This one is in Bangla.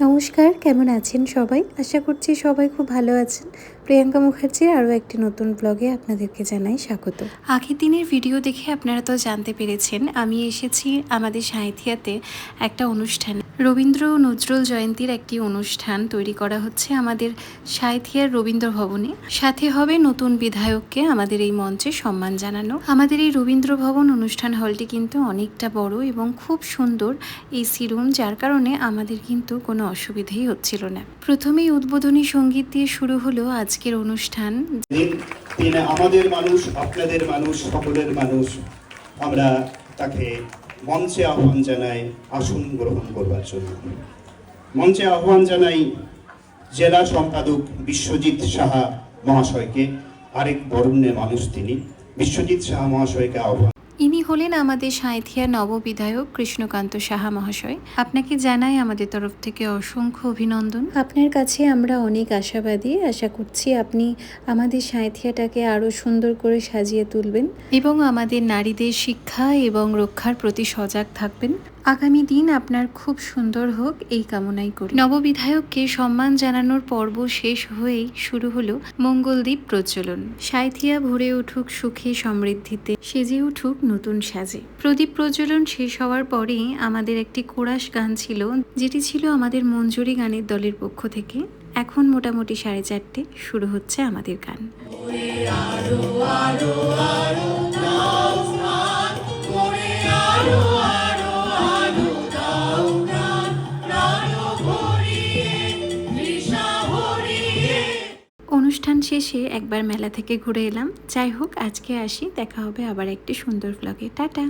নমস্কার, কেমন আছেন সবাই? আশা করছি সবাই খুব ভালো আছেন। প্রিয়াঙ্কা মুখার্জির আরও একটি নতুন ব্লগে আপনাদেরকে জানাই স্বাগত। আগের দিনের ভিডিও দেখে আপনারা তো জানতে পেরেছেন আমি এসেছি আমাদের সাঁইথিয়াতে একটা অনুষ্ঠানে। রবীন্দ্র নজরুল জয়ন্তীর একটি অনুষ্ঠান তৈরি করা হচ্ছে আমাদের সাঁইথিয়ার রবীন্দ্র ভবনে। সাথে হবে নতুন বিধায়ককে আমাদের এই মঞ্চে সম্মান জানানো। আমাদের এই রবীন্দ্র ভবন অনুষ্ঠান হলটি কিন্তু অনেকটা বড় এবং খুব সুন্দর এসি রুম, যার কারণে আমাদের কিন্তু কোনো অসুবিধাই হচ্ছিল না। প্রথমেই উদ্বোধনী সঙ্গীত দিয়ে শুরু হলো আজকের অনুষ্ঠান। তিনি আমাদের মানুষ, আপনাদের মানুষ, সকলের মানুষ। আমরা তাকে মঞ্চে আহ্বান জানাই আসন গ্রহণ করবার জন্য। মঞ্চে আহ্বান জানাই জেলা সম্পাদক বিশ্বজিৎ সাহা মহাশয়কে। আরেক বরণ্যের মানুষ তিনি। বিশ্বজিৎ সাহা মহাশয়কে আহ্বান। ইনি হলেন আমাদের সাঁইথিয়ার নববিধায়ক কৃষ্ণকান্ত সাহা মহাশয়। আপনাকে জানাই আমাদের তরফ থেকে অসংখ্য অভিনন্দন। আপনার কাছে আমরা অনেক আশাবাদী। আশা করছি আপনি আমাদের সাঁইথিয়াটাকে আরও সুন্দর করে সাজিয়ে তুলবেন এবং আমাদের নারীদের শিক্ষা এবং রক্ষার প্রতি সজাগ থাকবেন। আগামী দিন আপনার খুব সুন্দর হোক এই কামনাই করি। নববিধায়ককে সম্মান জানানোর পর্ব শেষ হয়েই শুরু হলো মঙ্গলদ্বীপ প্রজ্বলন। সাঁইথিয়া ভরে উঠুক সুখে সমৃদ্ধিতে, সেজে উঠুক নতুন সাজে। প্রদীপ প্রজ্বলন শেষ হওয়ার পরেই আমাদের একটি কোরাস গান ছিল, যেটি ছিল আমাদের মঞ্জুরি গানের দলের পক্ষ থেকে। এখন মোটামুটি 4:30 শুরু হচ্ছে আমাদের গান। অনুষ্ঠান শেষে একবার মেলা থেকে ঘুরে এলাম। যাই হোক, আজকে আসি, দেখা হবে আবার একটি সুন্দর ব্লগে। টাটা।